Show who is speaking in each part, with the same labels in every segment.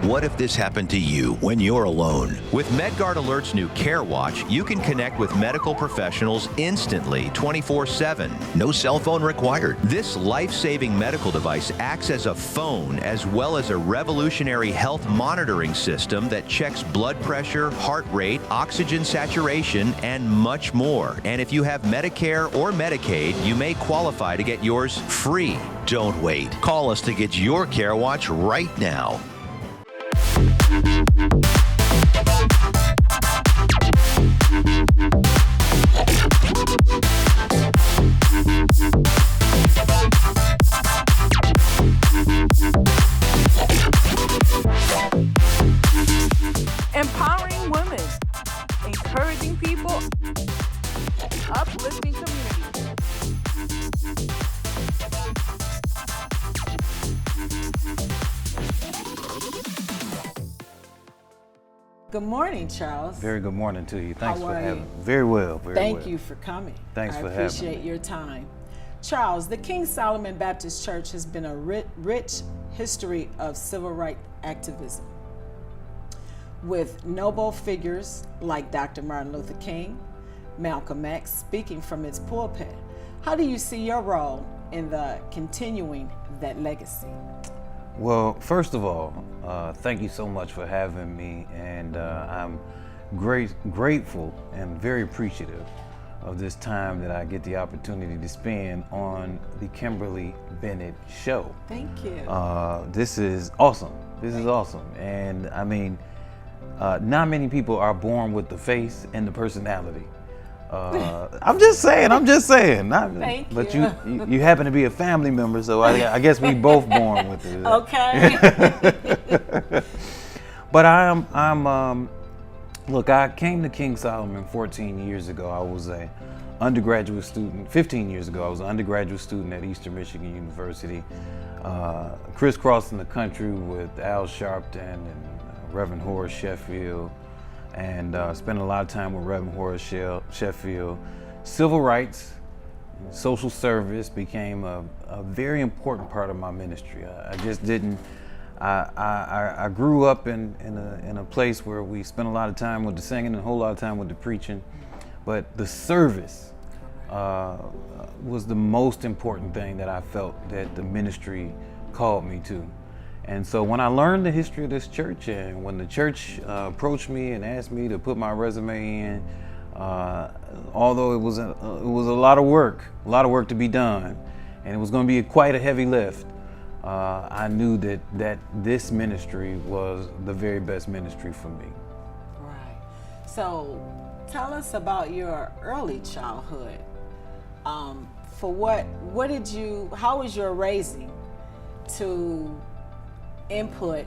Speaker 1: What if this happened to you when you're alone? With MedGuard Alert's new Care Watch, you can connect with medical professionals instantly, 24/7. No cell phone required. This life-saving medical device acts as a phone as well as a revolutionary health monitoring system that checks blood pressure, heart rate, oxygen saturation, and much more. And if you have Medicare or Medicaid, you may qualify to get yours free. Don't wait. Call us to get your Care Watch right now.
Speaker 2: Empowering women, encouraging people, uplifting communities. Good morning, Charles.
Speaker 3: Very good morning to you. Thanks
Speaker 2: How
Speaker 3: for
Speaker 2: are
Speaker 3: having me.
Speaker 2: you?
Speaker 3: Very well, very well.
Speaker 2: Thank you for coming.
Speaker 3: Thanks for having
Speaker 2: I appreciate
Speaker 3: me.
Speaker 2: your time. Charles, the King Solomon Baptist Church has been a rich history of civil rights activism, with noble figures like Dr. Martin Luther King, Malcolm X speaking from its pulpit. How do you see your role in the continuing that legacy?
Speaker 3: Well, first of all, thank you so much for having me, and I'm grateful and very appreciative of this time that I get the opportunity to spend on the Kimberly Bennett Show.
Speaker 2: Thank you.
Speaker 3: This is awesome. This is awesome, and I mean, not many people are born with the face and the personality. I'm just saying.
Speaker 2: Thank you.
Speaker 3: But you happen to be a family member, so I guess we both born with it.
Speaker 2: Okay.
Speaker 3: But look, I came to King Solomon 14 years ago. I was a undergraduate student. 15 years ago, I was an undergraduate student at Eastern Michigan University, crisscrossing the country with Al Sharpton and Reverend Horace Sheffield, and spent a lot of time with Reverend Horace Sheffield. Civil rights, social service became a very important part of my ministry. I just didn't. I grew up in a place where we spent a lot of time with the singing and a whole lot of time with the preaching, but the service was the most important thing that I felt that the ministry called me to. And so when I learned the history of this church, and when the church approached me and asked me to put my resume in, although it was a lot of work to be done, and it was going to be quite a heavy lift, I knew that this ministry was the very best ministry for me.
Speaker 2: Right. So tell us about your early childhood. How was your raising to input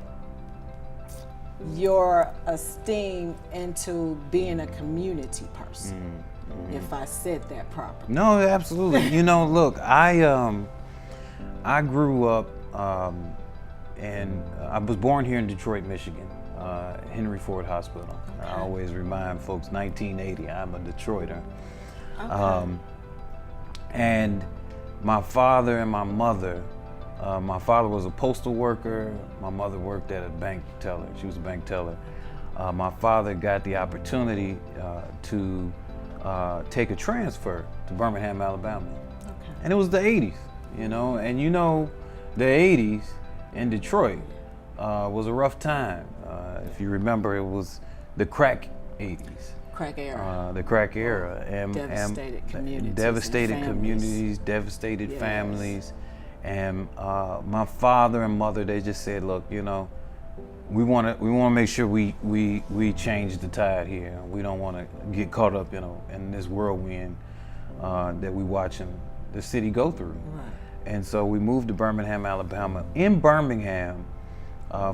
Speaker 2: your esteem into being a community person, if I said that properly?
Speaker 3: No, absolutely. You know, look, I grew up, and I was born here in Detroit, Michigan, Henry Ford Hospital. Okay. I always remind folks, 1980, I'm a Detroiter. Okay. And my father and my mother, my father was a postal worker. My mother worked at a bank teller. She was a bank teller. My father got the opportunity to take a transfer to Birmingham, Alabama. Okay. And it was the 80s, you know, and you know, the 80s in Detroit was a rough time. If you remember, it was the crack 80s.
Speaker 2: Crack era.
Speaker 3: The crack era.
Speaker 2: Devastated communities.
Speaker 3: Devastated communities, devastated families. And my father and mother, they just said, look, you know, we want to make sure we change the tide here. We don't want to get caught up, you know, in this whirlwind that we watching the city go through. Right. And so we moved to Birmingham, Alabama. In Birmingham,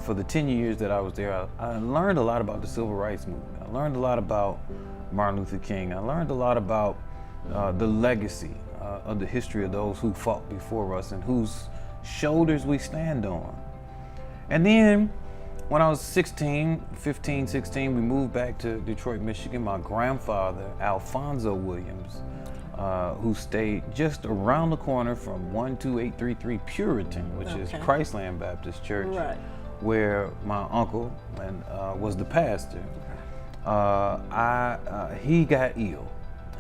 Speaker 3: for the 10 years that I was there, I learned a lot about the civil rights movement. I learned a lot about Martin Luther King. I learned a lot about the legacy of the history of those who fought before us and whose shoulders we stand on. And then when I was 15, 16, we moved back to Detroit, Michigan. My grandfather, Alfonso Williams, who stayed just around the corner from 12833 Puritan, which is Christland Baptist Church,
Speaker 2: right,
Speaker 3: where my uncle was the pastor, he got ill,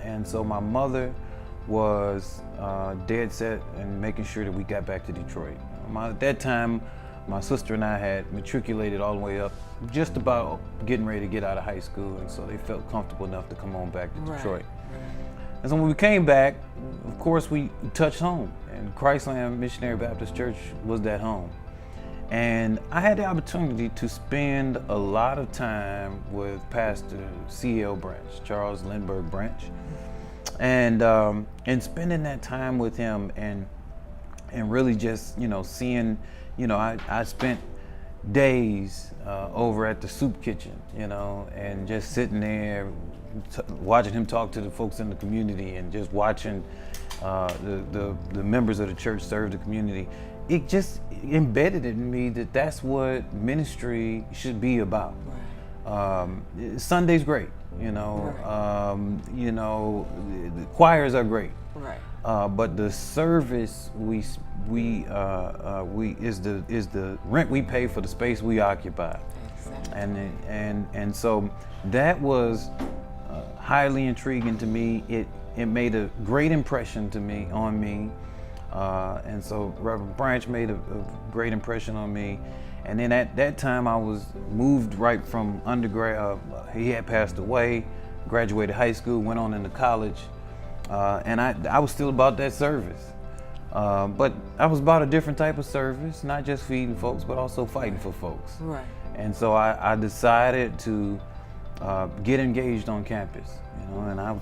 Speaker 3: and so my mother was dead set in making sure that we got back to Detroit. At that time, my sister and I had matriculated all the way up, just about getting ready to get out of high school, and so they felt comfortable enough to come on back to Detroit. And so when we came back, of course, we touched home, and Christland Missionary Baptist Church was that home. And I had the opportunity to spend a lot of time with Pastor C.L. Branch, Charles Lindbergh Branch, and spending that time with him and really just, seeing, I spent days over at the soup kitchen, and just sitting there watching him talk to the folks in the community and just watching the members of the church serve the community. It just embedded in me that that's what ministry should be about. Sunday's great, the choirs are great, but the service is the rent we pay for the space we occupy. Exactly. And so that was highly intriguing to me. It made a great impression on me. And so Reverend Branch made a great impression on me. And then at that time I was moved right from undergrad. He had passed away, graduated high school, went on into college. And I was still about that service. But I was about a different type of service, not just feeding folks, but also fighting for folks. Right. And so I decided to get engaged on campus, and I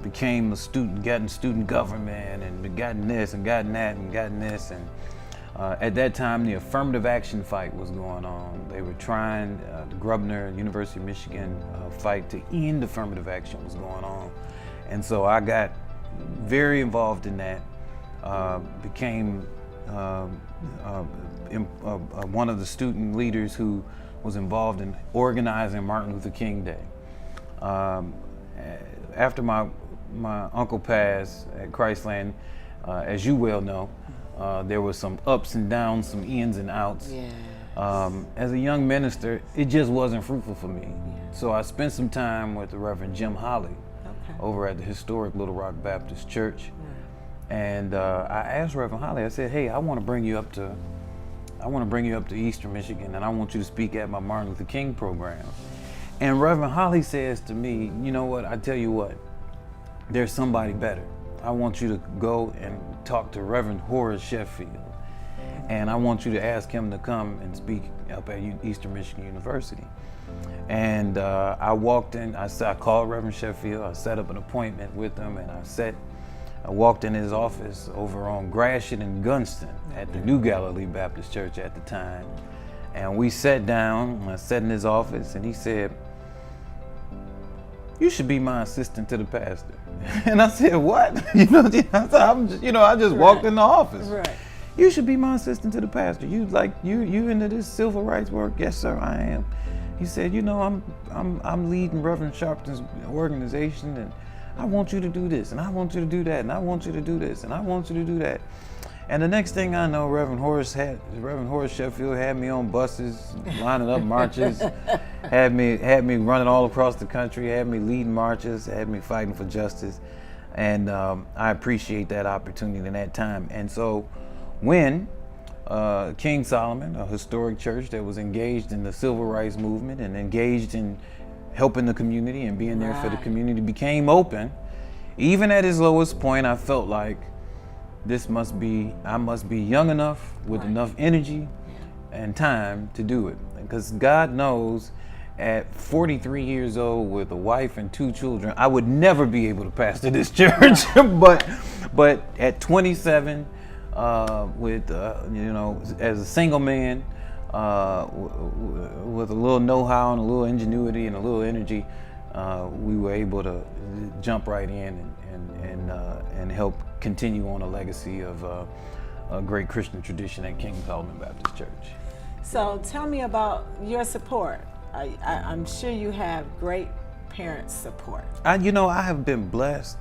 Speaker 3: became a student, got in student government, and gotten this and gotten that and gotten this. And at that time, the affirmative action fight was going on. They were trying, the Grubner, University of Michigan fight to end affirmative action was going on. And so I got very involved in that, became one of the student leaders who was involved in organizing Martin Luther King Day. After my uncle passed at Christland, as you well know, there were some ups and downs, some ins and outs. Yeah. As a young minister, it just wasn't fruitful for me. Yeah. So I spent some time with the Reverend Jim Holly over at the historic Little Rock Baptist Church. Yeah. And I asked Reverend Holly, I said, hey, I want to bring you up to Eastern Michigan, and I want you to speak at my Martin Luther King program. And Reverend Holly says to me, you know what, I tell you what, there's somebody better. I want you to go and talk to Reverend Horace Sheffield, and I want you to ask him to come and speak up at Eastern Michigan University. And I walked in, I called Reverend Sheffield, I set up an appointment with him, and I walked in his office over on Gratiot and Gunston at the New Galilee Baptist Church at the time. And we sat down, I sat in his office, and he said, you should be my assistant to the pastor. And I said, what? I just walked in the office. Right. You should be my assistant to the pastor. You into this civil rights work? Yes, sir, I am. He said, I'm leading Reverend Sharpton's organization, and I want you to do this, and I want you to do that, and I want you to do this, and I want you to do that. And the next thing I know, Reverend Horace Sheffield had me on buses, lining up marches, had me running all across the country, had me leading marches, had me fighting for justice. And I appreciate that opportunity in that time. And so when King Solomon, a historic church that was engaged in the civil rights movement and engaged in helping the community and being there for the community, became open, even at its lowest point, I felt like I must be young enough with enough energy and time to do it. Because God knows at 43 years old with a wife and 2 children, I would never be able to pastor this church. but at 27, with as a single man, with a little know-how and a little ingenuity and a little energy, we were able to jump right in and help continue on a legacy of a great Christian tradition at King Solomon Baptist Church.
Speaker 2: So tell me about your support. I'm sure you have great parents' support.
Speaker 3: I have been blessed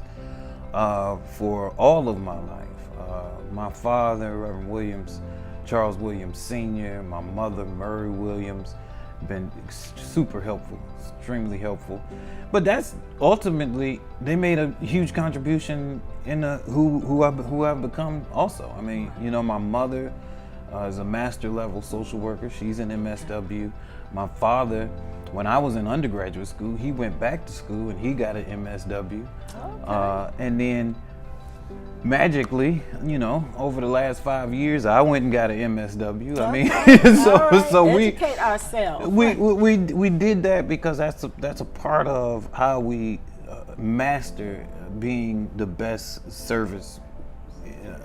Speaker 3: for all of my life. My father, Reverend Williams, Charles Williams Sr., my mother, Murray Williams, been super helpful, extremely helpful. But that's ultimately, they made a huge contribution in who I've become also. I mean, you know, my mother is a master level social worker. She's an MSW. My father, when I was in undergraduate school, he went back to school and he got an MSW.
Speaker 2: Okay.
Speaker 3: And then magically, you know, over the last 5 years, I went and got an MSW. I mean, so we
Speaker 2: educate ourselves.
Speaker 3: we did that because that's a part of how we master being the best service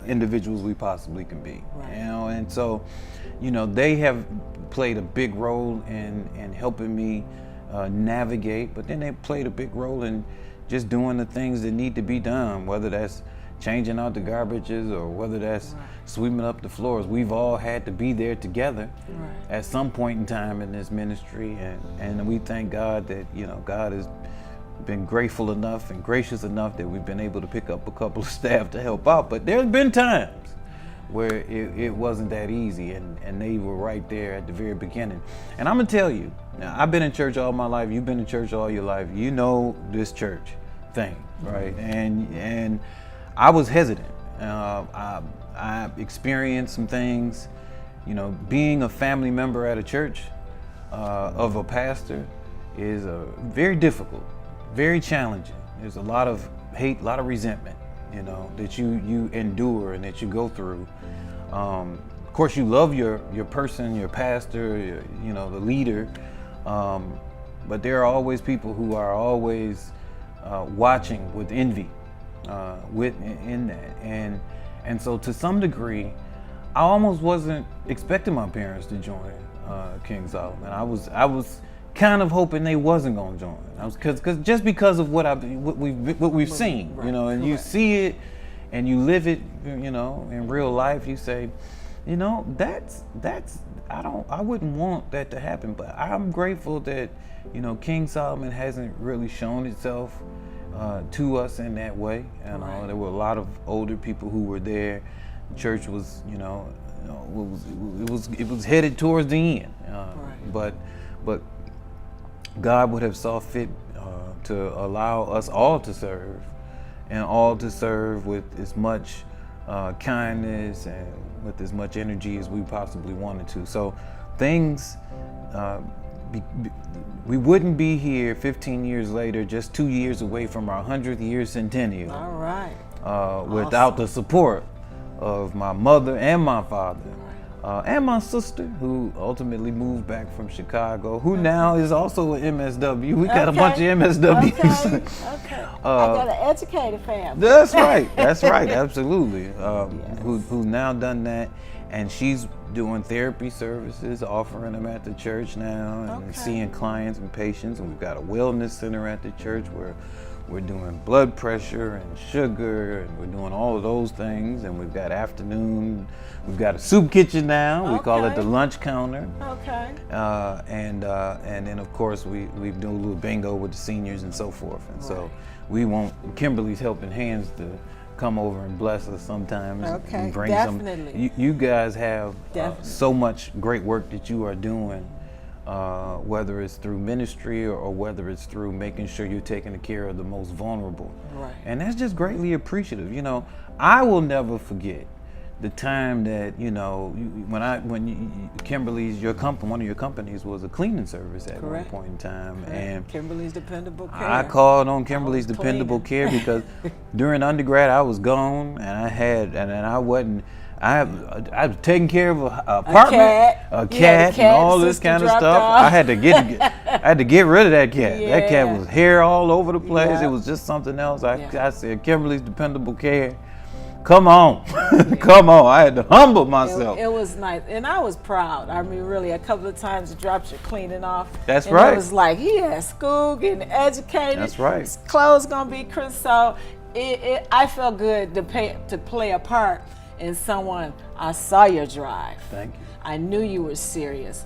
Speaker 3: individuals we possibly can be.
Speaker 2: Right.
Speaker 3: You know, and so, you know, they have played a big role in helping me navigate, but then they played a big role in just doing the things that need to be done, whether that's changing out the garbages or whether that's sweeping up the floors. We've all had to be there together at some point in time in this ministry, and we thank God that, you know, God has been grateful enough and gracious enough that we've been able to pick up a couple of staff to help out. But there's been times where it wasn't that easy, and they were right there at the very beginning. And I'm gonna tell you, now, I've been in church all my life, you've been in church all your life, you know this church thing, right? And I was hesitant. I experienced some things, you know, being a family member at a church of a pastor is very difficult, very challenging. There's a lot of hate, a lot of resentment, you know, that you endure and that you go through. Of course, you love your person, your pastor, you know, the leader, but there are always people who are always watching with envy. In that, and so to some degree, I almost wasn't expecting my parents to join King Solomon. I was kind of hoping they wasn't going to join. Because of what we've seen, you know, and you see it, and you live it, you know, in real life. You say, you know, that's I wouldn't want that to happen, but I'm grateful that, you know, King Solomon hasn't really shown itself to us in that way. You know, there were a lot of older people who were there. The church was, it was headed towards the end. But God would have saw fit to allow us all to serve, and all to serve with as much kindness and with as much energy as we possibly wanted to. So things. We wouldn't be here 15 years later, just 2 years away from our 100th year centennial.
Speaker 2: All right.
Speaker 3: Without the support of my mother and my father, and my sister, who ultimately moved back from Chicago, who now is also an MSW. We got a bunch of MSWs.
Speaker 2: Okay. I got an educated family.
Speaker 3: That's right. That's right. Absolutely. Who's now done that, and she's doing therapy services, offering them at the church now, and seeing clients and patients. And we've got a wellness center at the church where we're doing blood pressure and sugar, and we're doing all of those things. And we've got we've got a soup kitchen now. We call it the lunch counter.
Speaker 2: Okay.
Speaker 3: And then of course we do a little bingo with the seniors and so forth. And so we want Kimberly's helping hands to come over and bless us sometimes. And bring
Speaker 2: definitely.
Speaker 3: You guys have so much great work that you are doing, whether it's through ministry or whether it's through making sure you're taking care of the most vulnerable.
Speaker 2: Right.
Speaker 3: And that's just greatly appreciative. You know, I will never forget the time that, you know, Kimberly's, one of your companies was a cleaning service at one point in time. And
Speaker 2: Kimberly's Dependable Care.
Speaker 3: I called on Kimberly's Dependable Care because during undergrad I was gone, and I was taking care of an apartment, a cat, and all this kind of stuff. I had to get rid of that cat.
Speaker 2: Yeah.
Speaker 3: That cat was hair all over the place. It was just something else. I said, Kimberly's Dependable Care, come on. Come on. I had to humble myself.
Speaker 2: It was nice. And I was proud. I mean, really, a couple of times you dropped your cleaning off.
Speaker 3: That's right.
Speaker 2: It was like, he had school, getting educated.
Speaker 3: That's right.
Speaker 2: His clothes going to be crisp. So I felt good to play a part in someone. I saw your drive.
Speaker 3: Thank you.
Speaker 2: I knew you were serious.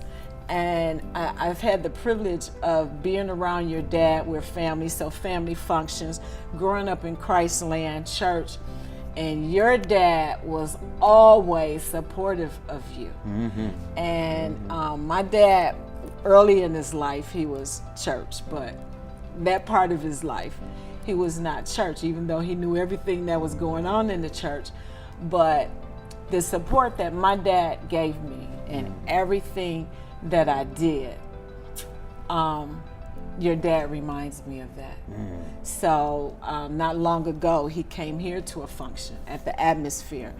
Speaker 2: And I've had the privilege of being around your dad. We're family, so family functions, growing up in Christland Church. and your dad was always supportive of you. And my dad, early in his life, he was church, but that part of his life, he was not church, even though he knew everything that was going on in the church. But the support that my dad gave me in everything that I did, your dad reminds me of that. So not long ago, he came here to a function at the Atmosphere.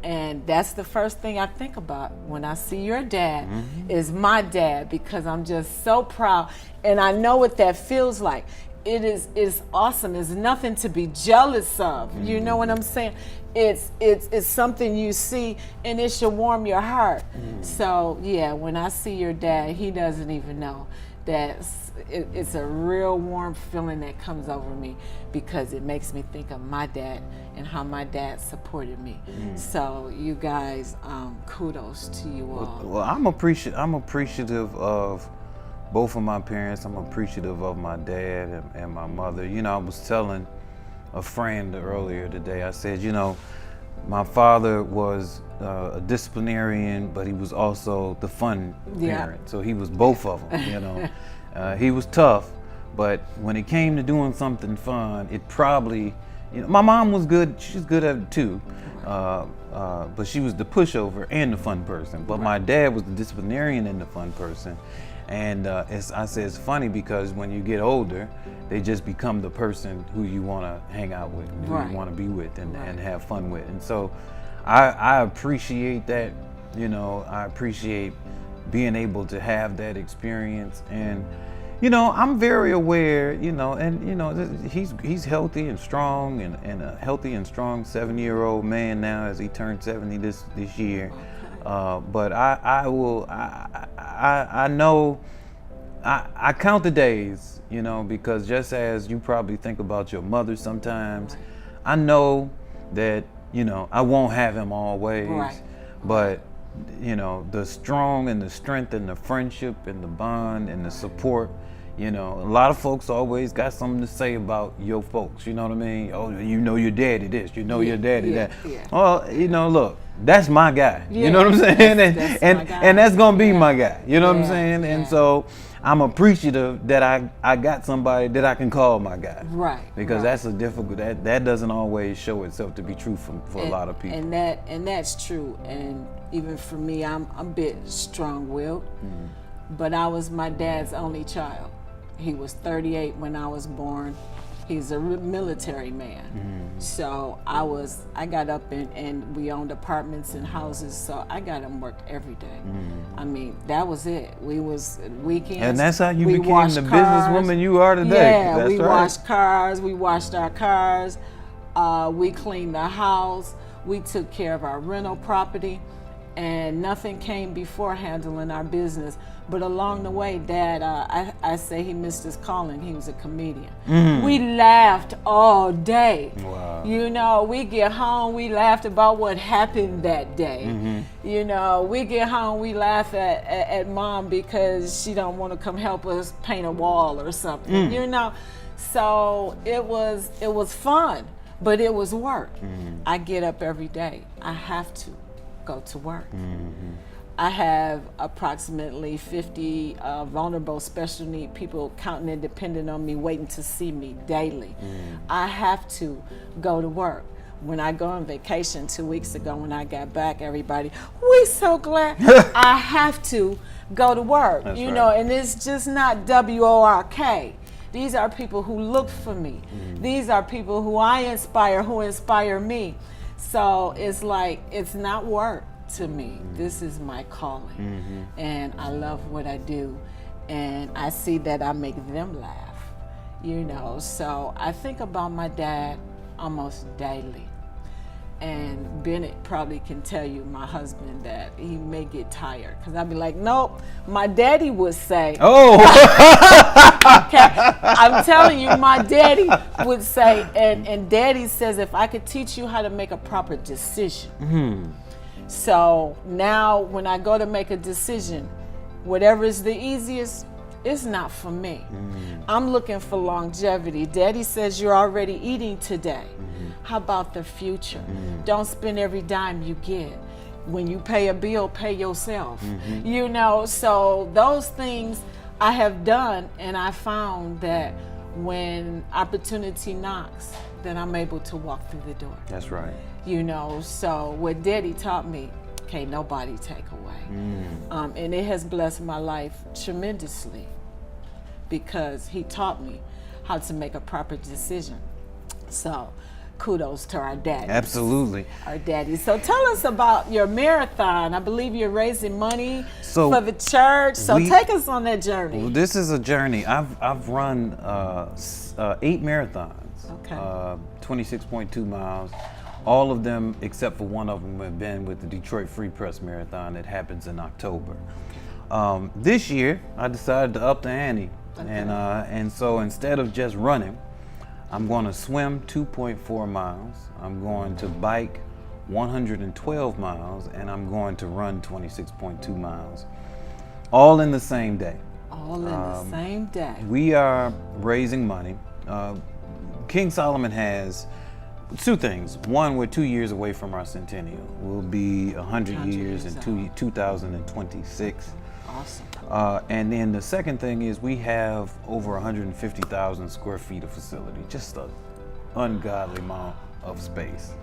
Speaker 2: And that's the first thing I think about when I see your dad is my dad, because I'm just so proud. And I know what that feels like. It's awesome. It's nothing to be jealous of. You know what I'm saying? It's something you see and it should warm your heart. So yeah, when I see your dad, he doesn't even know that it's a real warm feeling that comes over me, because it makes me think of my dad and how my dad supported me. So you guys, kudos to you all.
Speaker 3: Well, I'm appreciative of both of my parents. I'm appreciative of my dad and my mother. You know, I was telling a friend earlier today, I said, you know, my father was a disciplinarian, but he was also the fun parent. So he was both of them, you know. He was tough, but when it came to doing something fun, it probably, you know, my mom was good, she's good at it too. But she was the pushover and the fun person. But my dad was the disciplinarian and the fun person. And I say it's funny because when you get older, they just become the person who you want to hang out with, who you want to be with and have fun with. And so I appreciate that, you know, I appreciate being able to have that experience. And, you know, I'm very aware, you know, and, you know, he's healthy and strong and a healthy and strong 7-year-old man now as he turned 70 this year. But I know, I count the days, you know, because just as you probably think about your mother sometimes, I know that, you know, I won't have him always, but, you know, the strong and the strength and the friendship and the bond and the support, you know, a lot of folks always got something to say about your folks, you know what I mean? Oh, you know your daddy this, you know your daddy that. Well, you know, look, that's my guy, you know what I'm saying? And that's gonna be my guy, you know what I'm saying? And so I'm appreciative that I got somebody that I can call my guy. Because that's a difficult, that doesn't always show itself to be true for a lot of people.
Speaker 2: And that's true. And even for me, I'm a bit strong-willed, but I was my dad's only child. He was 38 when I was born. He's a military man. So I got up and we owned apartments and houses, so I got him work every day. I mean, that was it. We was weekends.
Speaker 3: And that's how you became the businesswoman you are today.
Speaker 2: Yeah,
Speaker 3: that's
Speaker 2: we washed cars, we washed our cars, we cleaned the house, we took care of our rental property, and nothing came before handling our business. But along the way, Dad, I say he missed his calling. He was a comedian. We laughed all day. You know, we get home, we laughed about what happened that day. You know, we get home, we laugh at Mom because she don't want to come help us paint a wall or something. You know, so it was fun, but it was work. I get up every day. I have to go to work. I have approximately 50 vulnerable special need people counting and depending on me, waiting to see me daily. I have to go to work. When I go on vacation 2 weeks ago, when I got back, everybody, we so glad. I have to go to work, you know, and it's just not WORK. These are people who look for me. These are people who I inspire, who inspire me. So it's like, it's not work to me. This is my calling. And I love what I do. And I see that I make them laugh, you know. So I think about my dad almost daily. And Bennett probably can tell you, my husband, that he may get tired. Because I'd be like, nope, my daddy would say. Oh! Okay, I'm telling you, my daddy would say, and Daddy says, if I could teach you how to make a proper decision. So now when I go to make a decision, whatever is the easiest, it's not for me. I'm looking for longevity. Daddy says you're already eating today. How about the future? Don't spend every dime you get. When you pay a bill, pay yourself. You know, so those things I have done, and I found that when opportunity knocks, then I'm able to walk through the door.
Speaker 3: That's right.
Speaker 2: You know, so what Daddy taught me, can't nobody take away. And it has blessed my life tremendously because he taught me how to make a proper decision. So kudos to our daddy.
Speaker 3: Absolutely.
Speaker 2: Our daddy. So tell us about your marathon. I believe you're raising money
Speaker 3: So
Speaker 2: for the church. So take us on that journey.
Speaker 3: Well, this is a journey. I've run 8 marathons,
Speaker 2: Okay.
Speaker 3: 26.2 miles. All of them, except for one of them, have been with the Detroit Free Press Marathon that happens in October. This year, I decided to up the ante, and so instead of just running, I'm going to swim 2.4 miles. I'm going to bike 112 miles, and I'm going to run 26.2 miles, all in the same day.
Speaker 2: All in the same day.
Speaker 3: We are raising money. King Solomon has 2 things. One, we're 2 years away from our centennial. We'll be 100 years in 2026.
Speaker 2: Awesome.
Speaker 3: And then the second thing is we have over 150,000 square feet of facility, just an ungodly amount of space.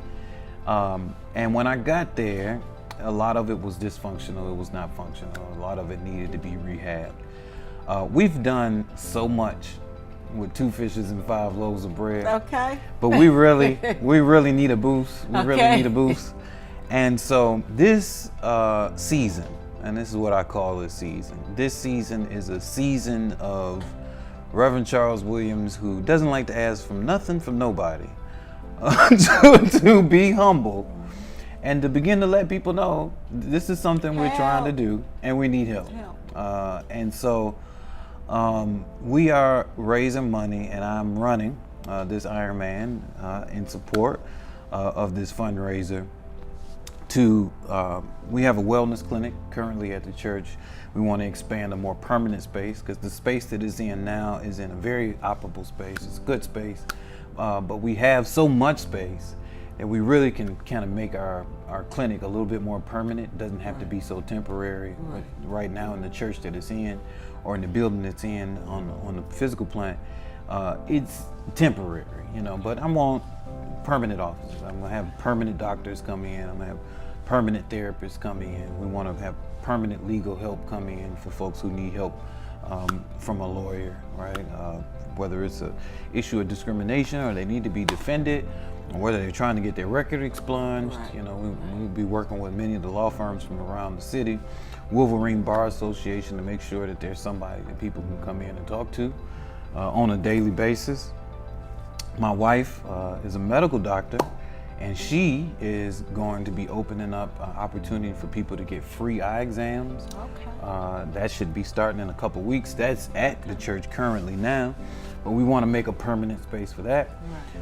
Speaker 3: And when I got there, a lot of it was dysfunctional, it was not functional, a lot of it needed to be rehabbed. We've done so much with 2 fishes and 5 loaves of bread.
Speaker 2: Okay.
Speaker 3: But we really need a boost. We really need a boost. And so this season, and this is what I call this season is a season of Reverend Charles Williams, who doesn't like to ask for nothing from nobody, to be humble and to begin to let people know this is something we're trying to do and we need help. And so we are raising money, and I'm running this Ironman in support of this fundraiser. We have a wellness clinic currently at the church. We want to expand a more permanent space because the space that it's in now is in a very operable space. It's a good space, but we have so much space that we really can kind of make our clinic a little bit more permanent. It doesn't have to be so temporary. Right now in the church that it's in, or in the building it's in on the physical plant, it's temporary, you know, but I want permanent offices. I'm gonna have permanent doctors come in. I'm gonna have permanent therapists come in. We want to have permanent legal help come in for folks who need help from a lawyer, right? Whether it's an issue of discrimination or they need to be defended, or whether they're trying to get their record expunged. You know, we'll be working with many of the law firms from around the city, Wolverine Bar Association, to make sure that there's somebody that people can come in and talk to on a daily basis. My wife is a medical doctor, and she is going to be opening up an opportunity for people to get free eye exams. That should be starting in a couple weeks. That's at the church currently now, but we want to make a permanent space for that.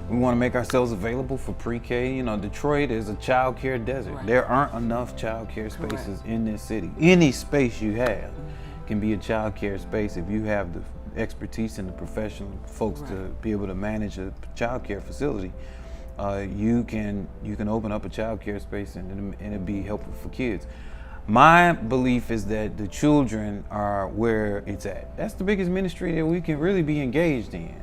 Speaker 3: We want to make ourselves available for pre-K. You know, Detroit is a child care desert. There aren't enough child care spaces in this city. Any space you have can be a child care space if you have the expertise and the professional folks to be able to manage a child care facility. You can open up a child care space and it'd be helpful for kids. My belief is that the children are where it's at. That's the biggest ministry that we can really be engaged in.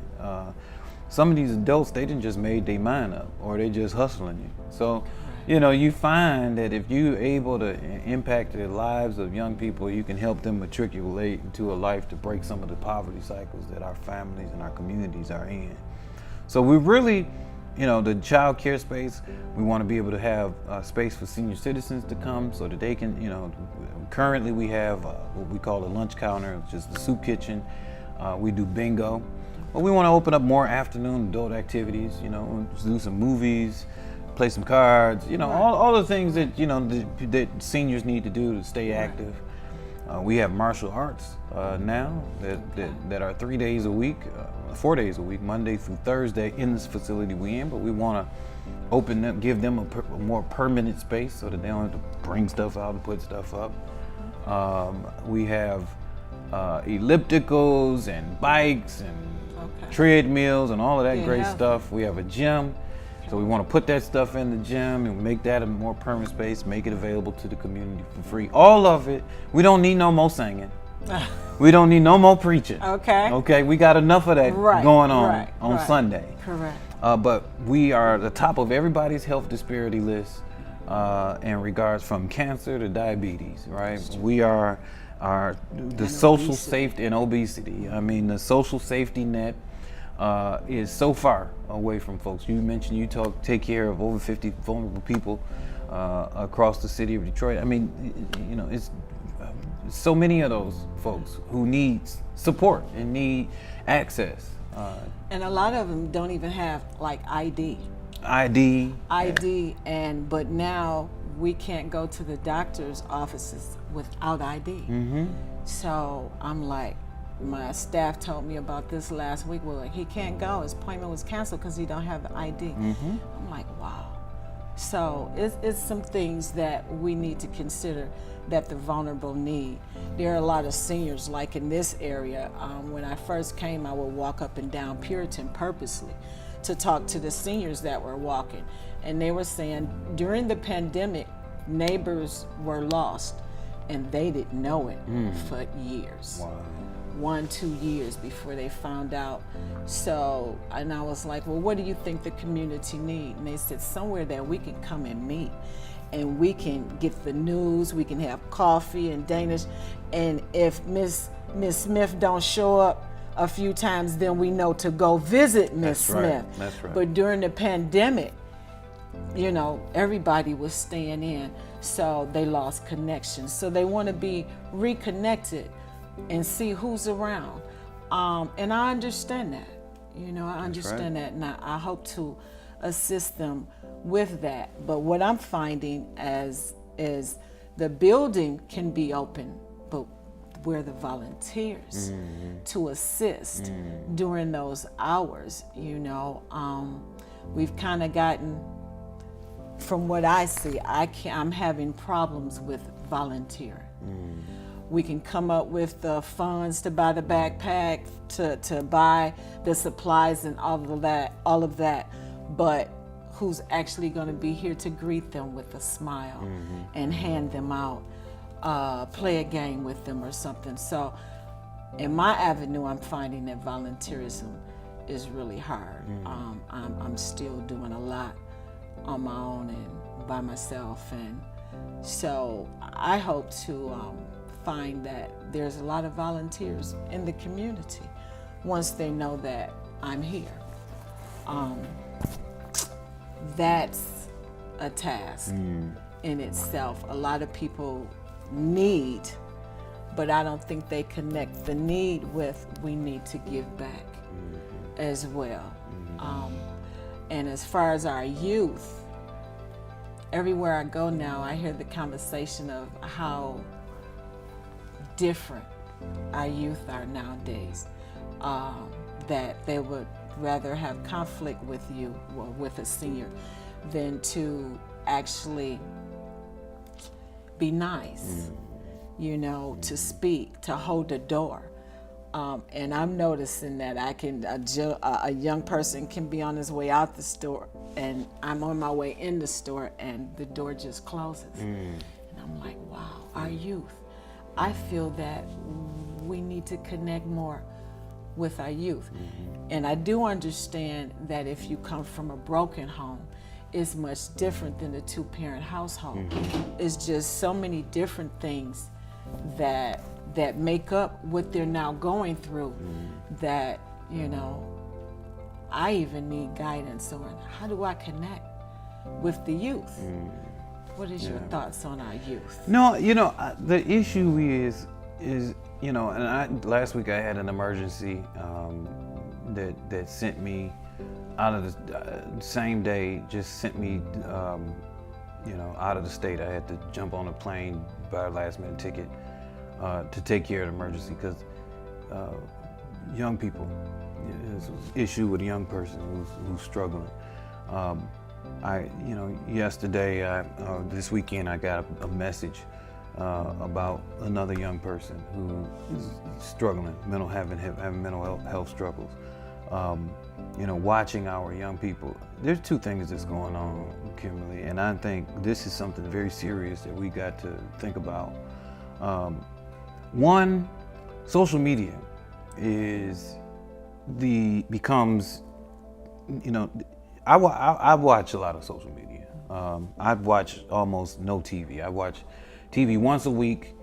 Speaker 3: Some of these adults, they didn't just made their mind up, or they just hustling you. So, you know, you find that if you're able to impact the lives of young people, you can help them matriculate into a life to break some of the poverty cycles that our families and our communities are in. So we really, you know, the child care space, we want to be able to have space for senior citizens to come so that they can, you know, currently we have what we call a lunch counter, which is the soup kitchen. We do bingo. But we want to open up more afternoon adult activities, you know, do some movies, play some cards, you know, all the things that, you know, that seniors need to do to stay active. We have martial arts now that are 3 days a week, 4 days a week, Monday through Thursday in this facility we're in, but we want to open them, give them a more permanent space so that they don't have to bring stuff out and put stuff up. We have ellipticals and bikes and treadmills and all of that great stuff. We have a gym. So we want to put that stuff in the gym and make that a more permanent space, make it available to the community for free. All of it. We don't need no more singing. We don't need no more preaching. Okay, we got enough of that going on Sunday.
Speaker 2: Correct.
Speaker 3: But we are at the top of everybody's health disparity list in regards from cancer to diabetes, right? We are the social safety and obesity. I mean, the social safety net is so far away from folks. You mentioned you take care of over 50 vulnerable people across the city of Detroit. I mean, you know, it's so many of those folks who need support and need access.
Speaker 2: And a lot of them don't even have like ID, but now we can't go to the doctor's offices without ID. So I'm like, my staff told me about this last week. Well, he can't go. His appointment was canceled because he don't have the ID. I'm like, wow. So it's some things that we need to consider that the vulnerable need. There are a lot of seniors, like in this area. When I first came, I would walk up and down Puritan purposely to talk to the seniors that were walking. And they were saying during the pandemic, neighbors were lost and they didn't know it for years.
Speaker 3: Wow.
Speaker 2: 1-2 years before they found out. So, and I was like, well, what do you think the community need? And they said somewhere that we can come and meet and we can get the news, we can have coffee and Danish, and if Miss Smith don't show up a few times, then we know to go visit Miss Smith.
Speaker 3: That's right.
Speaker 2: But during the pandemic, you know, everybody was staying in, so they lost connection. So they want to be reconnected and see who's around. And I understand that. You know, I understand that, and I hope to assist them with that. But what I'm finding is the building can be open, but where the volunteers to assist during those hours, you know, we've kind of gotten, from what I see, I'm having problems with volunteering. We can come up with the funds to buy the backpack, to buy the supplies and all of that, but who's actually going to be here to greet them with a smile and hand them out, play a game with them or something. So in my avenue, I'm finding that volunteerism is really hard. I'm still doing a lot on my own and by myself, and so I hope to find that there's a lot of volunteers in the community once they know that I'm here. That's a task in itself. A lot of people need, but I don't think they connect the need with we need to give back as well. And as far as our youth, everywhere I go now, I hear the conversation of how different our youth are nowadays, that they would rather have conflict with you or with a senior than to actually be nice, you know, to speak, to hold the door. And I'm noticing that a young person can be on his way out the store and I'm on my way in the store and the door just closes. And I'm like, wow, our youth. I feel that we need to connect more with our youth. And I do understand that if you come from a broken home, it's much different than a two-parent household. It's just so many different things that make up what they're now going through that, you know, I even need guidance on how do I connect with the youth. What is your thoughts on our youth?
Speaker 3: No, you know, the issue is you know, and last week I had an emergency that sent me out of the same day, just sent me, you know, out of the state. I had to jump on a plane, buy a last minute ticket to take care of the emergency because young people, there's an issue with a young person who's struggling. You know, yesterday, this weekend, I got a message about another young person who is struggling, having mental health struggles. Watching our young people. There's two things that's going on, Kimberly, and I think this is something very serious that we got to think about. One, social media becomes, I watch a lot of social media. I watch almost no TV. I watch TV once a week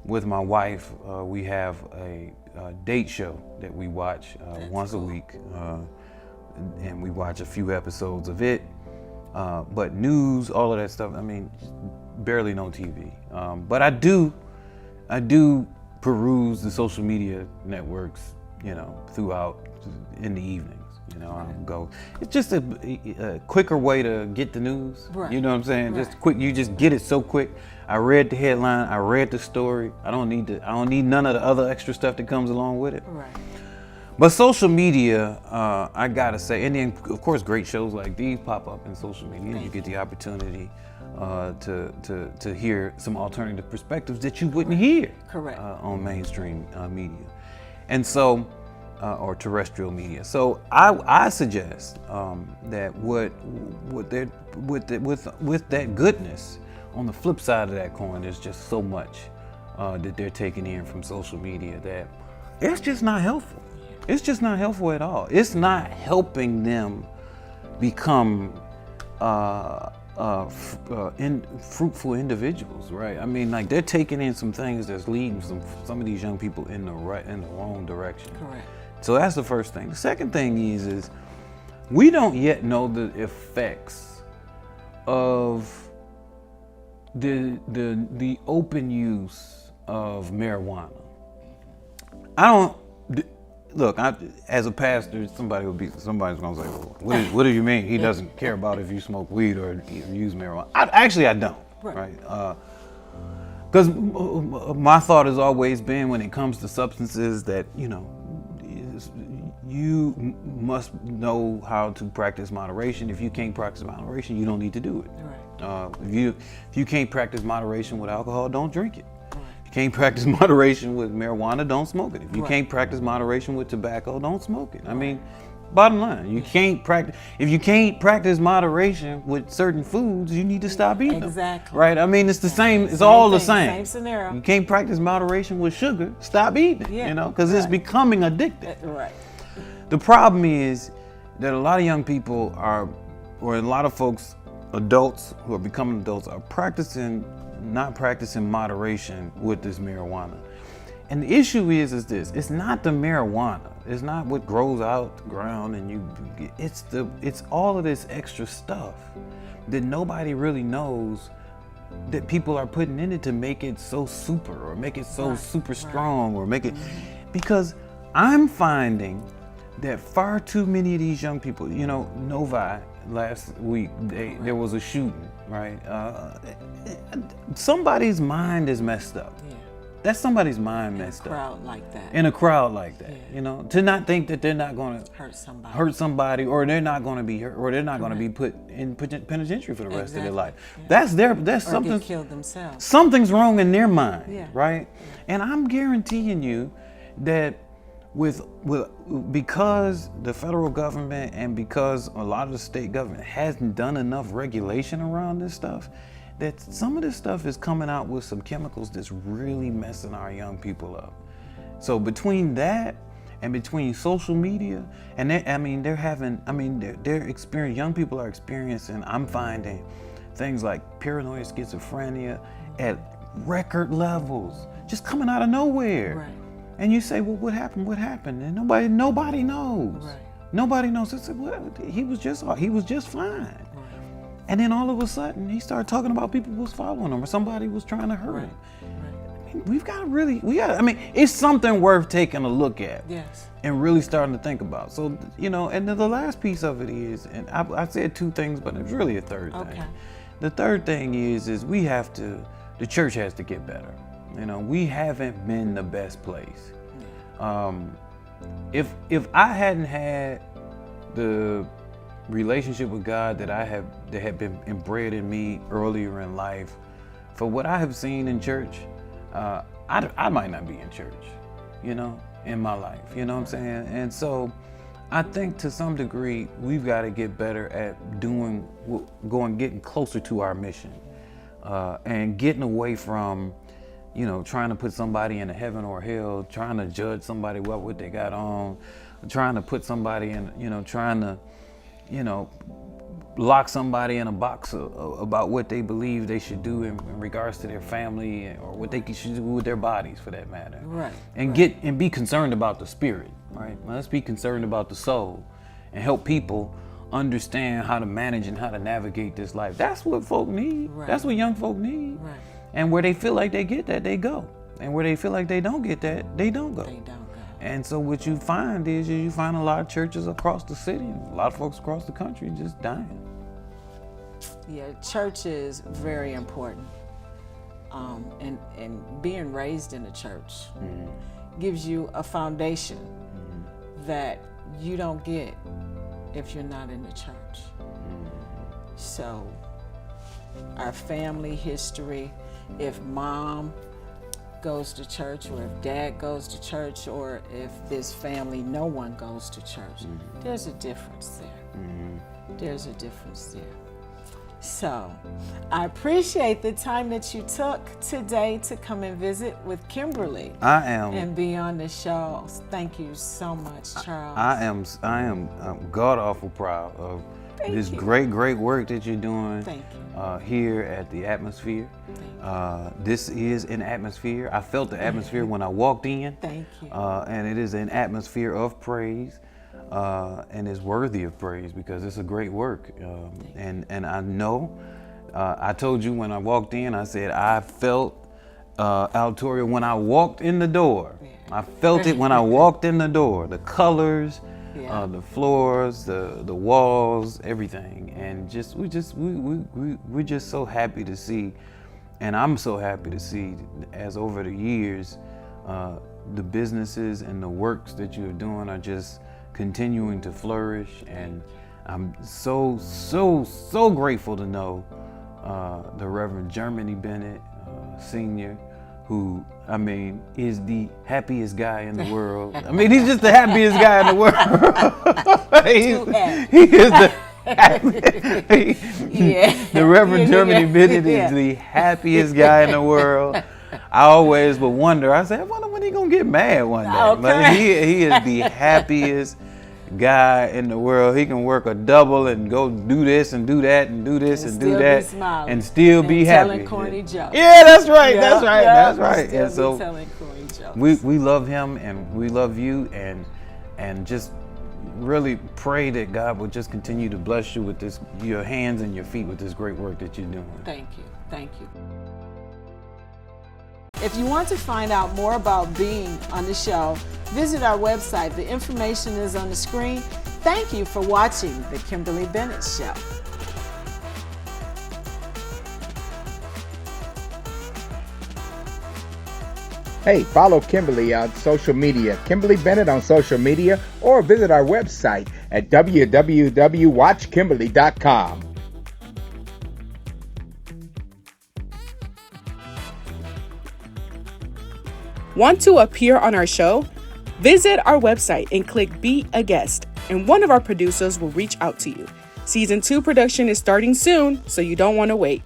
Speaker 3: with my wife. We have a date show that we watch once a week, and we watch a few episodes of it. But news, all of that stuff, barely no TV. But I do peruse the social media networks, throughout in the evenings. It's just a quicker way to get the news.
Speaker 2: Right.
Speaker 3: You know what I'm saying?
Speaker 2: Right.
Speaker 3: Just quick. You just get it so quick. I read the headline. I read the story. I don't need none of the other extra stuff that comes along with it.
Speaker 2: Right.
Speaker 3: But social media, I gotta say, and then of course great shows like these pop up in social media. You get the opportunity to hear some alternative perspectives that you wouldn't hear on mainstream media, and so or terrestrial media. So I suggest that with that goodness, on the flip side of that coin, there's just so much that they're taking in from social media that it's just not helpful. It's just not helpful at all. It's not helping them become fruitful individuals, right? They're taking in some things that's leading some of these young people in the wrong direction.
Speaker 2: Correct.
Speaker 3: So that's the first thing. The second thing is we don't yet know the effects of the open use of marijuana. As a pastor, somebody's gonna say, well, what do you mean he doesn't care about if you smoke weed or use marijuana? I don't, right? Because my thought has always been, when it comes to substances, that you must know how to practice moderation. If you can't practice moderation, you don't need to do it. Right. If you can't practice moderation with alcohol, don't drink it. Can't practice moderation with marijuana, don't smoke it. If you can't practice moderation with tobacco, don't smoke it. Bottom line, if you can't practice moderation with certain foods, you need to stop eating them.
Speaker 2: Exactly.
Speaker 3: Right? It's the same, it's all the same.
Speaker 2: Same scenario.
Speaker 3: You can't practice moderation with sugar, stop eating it, because it's becoming addictive.
Speaker 2: Right.
Speaker 3: The problem is that a lot of young people or a lot of folks, adults who are becoming adults, are not practicing moderation with this marijuana. And the issue is this: it's not the marijuana, it's not what grows out the ground it's all of this extra stuff that nobody really knows that people are putting in it to make it so super, or make it so super strong, or make it, because I'm finding that far too many of these young people, Novi, last week, there was a shooting, right? Somebody's mind is messed up. Yeah. That's somebody's mind messed up. In a crowd like that. Yeah. To not think that they're not going to hurt somebody, or they're not going to be hurt, or they're not going to be put in penitentiary for the rest of their life. Yeah. That's something. Or
Speaker 2: kill themselves.
Speaker 3: Something's wrong in their mind, right? And I'm guaranteeing you that because the federal government and because a lot of the state government hasn't done enough regulation around this stuff, that some of this stuff is coming out with some chemicals that's really messing our young people up. So between that and between social media, and young people are experiencing, I'm finding things like paranoid schizophrenia at record levels, just coming out of nowhere. Right. And you say, well, what happened? And nobody knows. Right. Nobody knows. I said, well, he was just fine. Right. And then all of a sudden, he started talking about people was following him, or somebody was trying to hurt him. Right. It's something worth taking a look at. Yes. And really starting to think about. So, and then the last piece of it is, and I said two things, but it's really a third thing. The third thing is the church has to get better. We haven't been the best place. If I hadn't had the relationship with God that had been inbred in me earlier in life, for what I have seen in church, I might not be in church, in my life, you know what I'm saying? And so I think to some degree, we've got to get better at getting closer to our mission, and getting away from, trying to put somebody in a heaven or hell, trying to judge somebody what they got on, trying to put somebody in, trying to, lock somebody in a box about what they believe they should do in regards to their family, or what they should do with their bodies, for that matter.
Speaker 2: Right.
Speaker 3: And be concerned about the spirit, right? Let's be concerned about the soul and help people understand how to manage and how to navigate this life. That's what folk need.
Speaker 2: Right.
Speaker 3: That's what young folk need.
Speaker 2: Right.
Speaker 3: And where they feel like they get that, they go. And where they feel like they don't get that, they don't go.
Speaker 2: They don't go.
Speaker 3: And so what you find is you find a lot of churches across the city, and a lot of folks across the country just dying.
Speaker 2: Yeah, church is very important. And being raised in a church gives you a foundation that you don't get if you're not in the church. So our family history, if mom goes to church, or if dad goes to church, or if this family, no one goes to church, there's a difference there. There's a difference there. So I appreciate the time that you took today to come and visit with Kimberly. And be on the show. Thank you so much, Charles.
Speaker 3: I am god awful proud of this great work that you're doing.
Speaker 2: Thank you.
Speaker 3: Here at the Atmosphere. This is an atmosphere. I felt the atmosphere when I walked in.
Speaker 2: Thank you.
Speaker 3: And it is an atmosphere of praise, and is worthy of praise because it's a great work. And I know, I told you when I walked in, I said I felt Altoria when I walked in the door. I felt it when I walked in the door. The colors, the floors, the walls, everything, and we're just so happy to see, and I'm so happy to see, as over the years, the businesses and the works that you're doing are just continuing to flourish, and I'm so grateful to know the Reverend Germany Bennett, Senior, who, is the happiest guy in the world. He's just the happiest guy in the world. he is the The Reverend Germany Bennett is the happiest guy in the world. I always would wonder, I wonder when he gonna get mad one day.
Speaker 2: Okay.
Speaker 3: But he is the happiest guy in the world. He can work a double and go do this and do that and do this and do that and still be happy.
Speaker 2: Telling corny jokes.
Speaker 3: Yeah, that's right.
Speaker 2: Yeah,
Speaker 3: That's right.
Speaker 2: Still
Speaker 3: And so
Speaker 2: be telling corny jokes.
Speaker 3: we love him and we love you, and just really pray that God will just continue to bless you with this, your hands and your feet, with this great work that you're doing.
Speaker 2: Thank you. If you want to find out more about being on the show, visit our website. The information is on the screen. Thank you for watching The Kimberly Bennett Show.
Speaker 4: Hey, follow Kimberly on social media, Kimberly Bennett on social media, or visit our website at www.watchkimberly.com.
Speaker 5: Want to appear on our show? Visit our website and click Be a Guest, and one of our producers will reach out to you. Season 2 production is starting soon, so you don't want to wait.